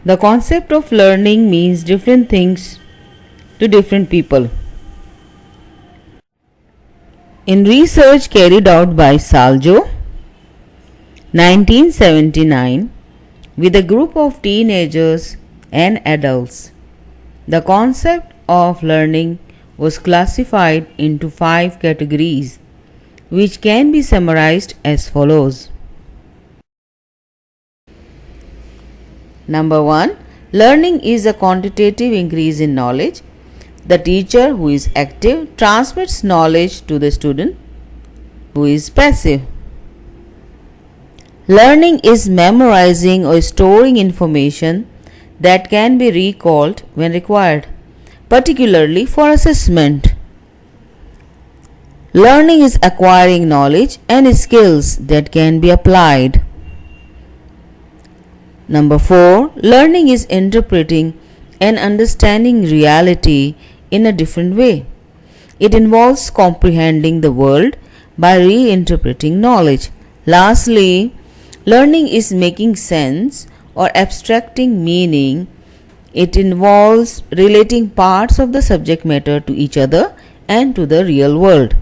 The concept of learning means different things to different people. In research carried out by Saljo, 1979, with a group of teenagers and adults, the concept of learning was classified into 5 categories, which can be summarized as follows. Number 1. Learning is a quantitative increase in knowledge. The teacher, who is active, transmits knowledge to the student, who is passive. Learning is memorizing or storing information that can be recalled when required, particularly for assessment. Learning is acquiring knowledge and skills that can be applied. Number 4. Learning is interpreting and understanding reality in a different way. It involves comprehending the world by reinterpreting knowledge. Lastly, learning is making sense or abstracting meaning. It involves relating parts of the subject matter to each other and to the real world.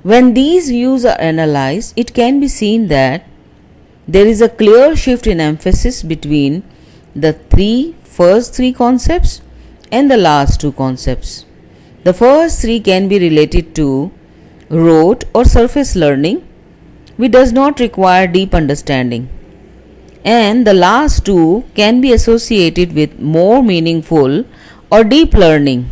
When these views are analyzed, it can be seen that there is a clear shift in emphasis between the first three concepts and the last two concepts. The first three can be related to rote or surface learning, which does not require deep understanding, and the last two can be associated with more meaningful or deep learning.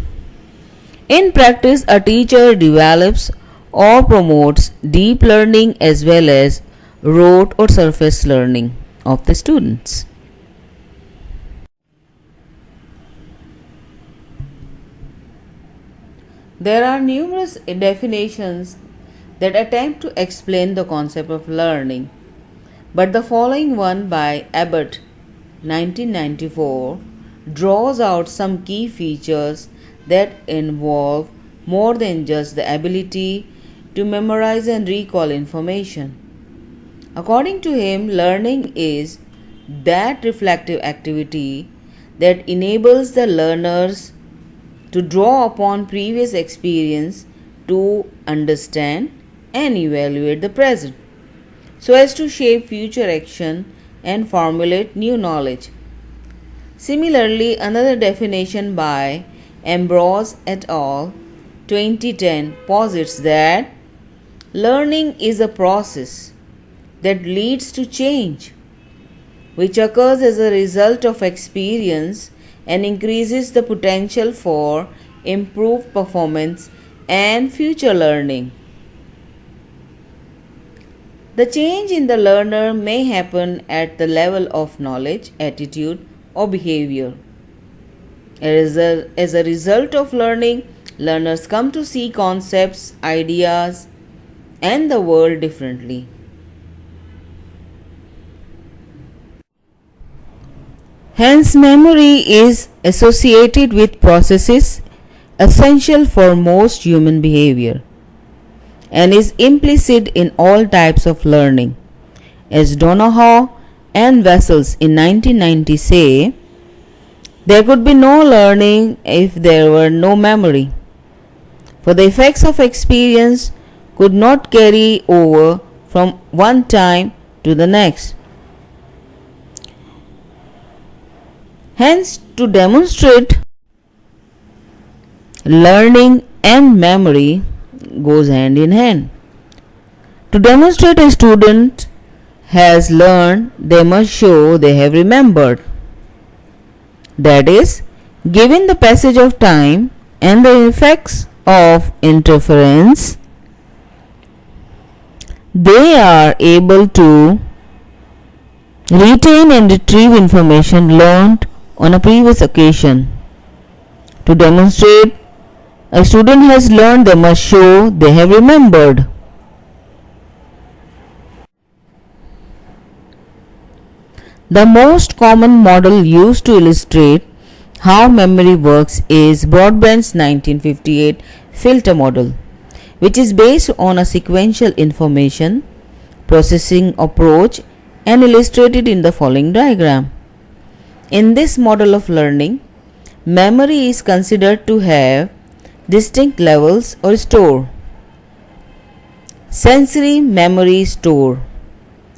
In practice, a teacher develops or promotes deep learning as well as rote or surface learning of the students. There are numerous definitions that attempt to explain the concept of learning, but the following one by Abbott, 1994, draws out some key features that involve more than just the ability to memorize and recall information. According to him, learning is that reflective activity that enables the learners to draw upon previous experience to understand and evaluate the present, so as to shape future action and formulate new knowledge. Similarly, another definition by Ambrose et al. 2010 posits that learning is a process that leads to change, which occurs as a result of experience and increases the potential for improved performance and future learning. The change in the learner may happen at the level of knowledge, attitude, or behavior. As a result of learning, learners come to see concepts, ideas, and the world differently. Hence, memory is associated with processes essential for most human behavior and is implicit in all types of learning. As Donohoe and Wessels in 1990 say, there could be no learning if there were no memory, for the effects of experience could not carry over from one time to the next. Hence, to demonstrate learning and memory goes hand in hand. To demonstrate a student has learned, they must show they have remembered. That is, given the passage of time and the effects of interference, they are able to retain and retrieve information learned on a previous occasion. To demonstrate a student has learned, they must show they have remembered. The most common model used to illustrate how memory works is Broadbent's 1958 filter model, which is based on a sequential information processing approach and illustrated in the following diagram. In this model of learning, memory is considered to have distinct levels or store. Sensory memory store,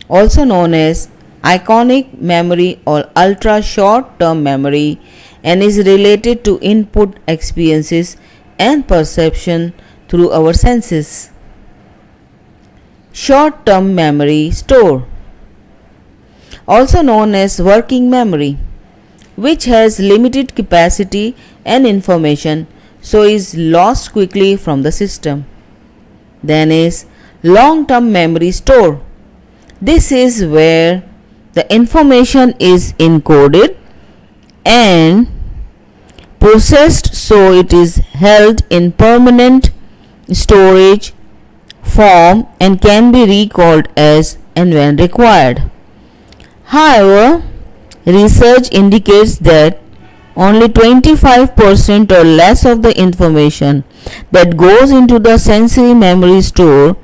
also known as iconic memory or ultra short term memory, and is related to input experiences and perception through our senses. Short term memory store, also known as working memory, which has limited capacity and information, so is lost quickly from the system. Then is long term memory store. This is where the information is encoded and processed, so it is held in permanent storage form and can be recalled as and when required. However, research indicates that only 25% or less of the information that goes into the sensory memory store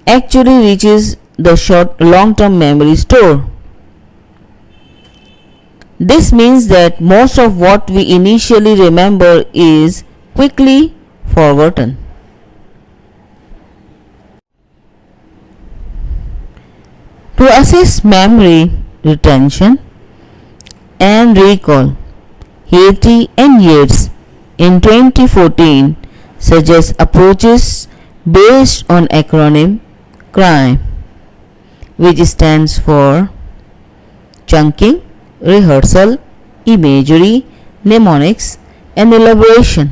actually reaches the long-term memory store. This means that most of what we initially remember is quickly forgotten. To assess memory retention and recall, Hattie and Yates in 2014 suggest approaches based on acronym CRIME, which stands for chunking, rehearsal, imagery, mnemonics, and elaboration.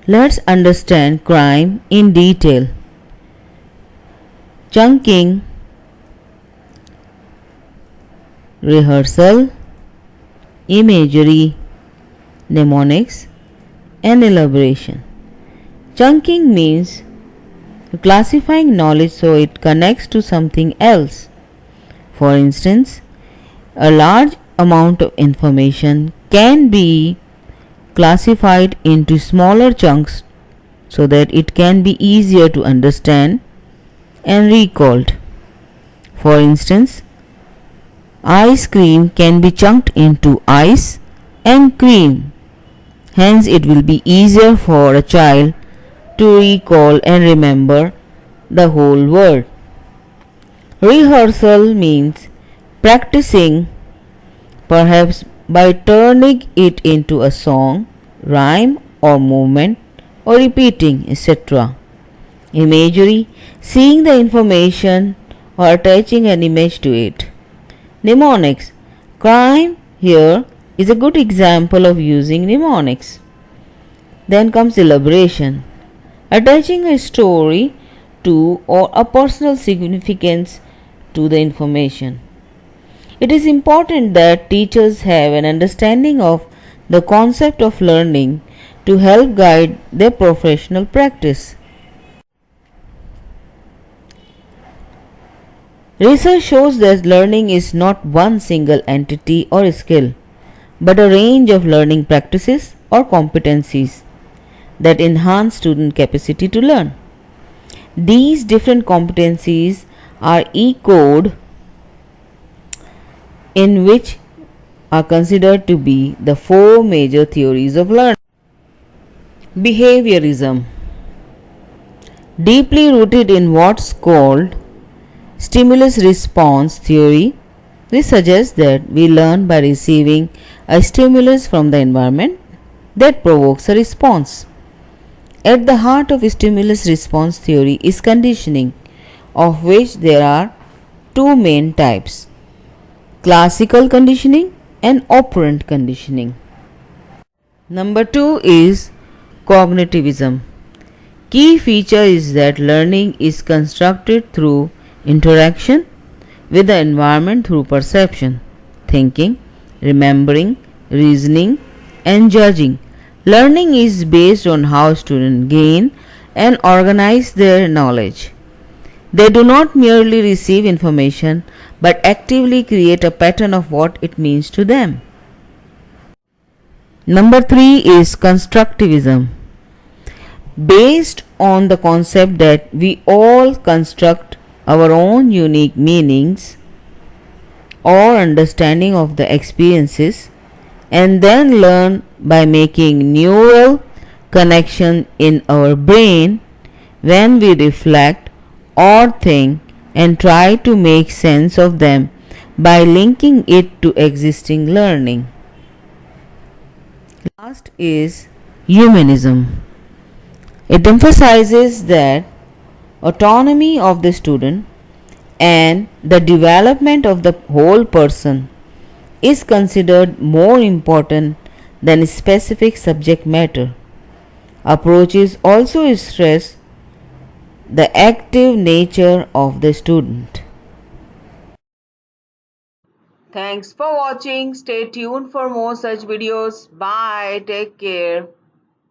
Let's understand CRIME in detail. Chunking, rehearsal, imagery, mnemonics, and elaboration. Chunking means classifying knowledge so it connects to something else. For instance, a large amount of information can be classified into smaller chunks so that it can be easier to understand and recalled. For instance, ice cream can be chunked into ice and cream. Hence, it will be easier for a child to recall and remember the whole word. Rehearsal means practicing, perhaps by turning it into a song, rhyme or movement, or repeating, etc. Imagery, seeing the information or attaching an image to it. Mnemonics, CRIME here is a good example of using mnemonics. Then comes elaboration, attaching a story to or a personal significance to the information. It is important that teachers have an understanding of the concept of learning to help guide their professional practice. Research shows that learning is not one single entity or skill, but a range of learning practices or competencies that enhance student capacity to learn. These different competencies are echoed in which are considered to be the four major theories of learning. Behaviorism, deeply rooted in what's called stimulus response theory. This suggests that we learn by receiving a stimulus from the environment that provokes a response. At the heart of stimulus response theory is conditioning, of which there are two main types: classical conditioning and operant conditioning. Number 2 is cognitivism. Key feature is that learning is constructed through interaction with the environment through perception, thinking, remembering, reasoning, and judging. Learning is based on how students gain and organize their knowledge. They do not merely receive information but actively create a pattern of what it means to them. Number 3 is constructivism. Based on the concept that we all construct our own unique meanings or understanding of the experiences, and then learn by making neural connection in our brain when we reflect or think and try to make sense of them by linking it to existing learning. Last is humanism. It emphasizes that autonomy of the student and the development of the whole person is considered more important than specific subject matter. Approaches also stress the active nature of the student. Thanks for watching. Stay tuned for more such videos. Bye. Take care.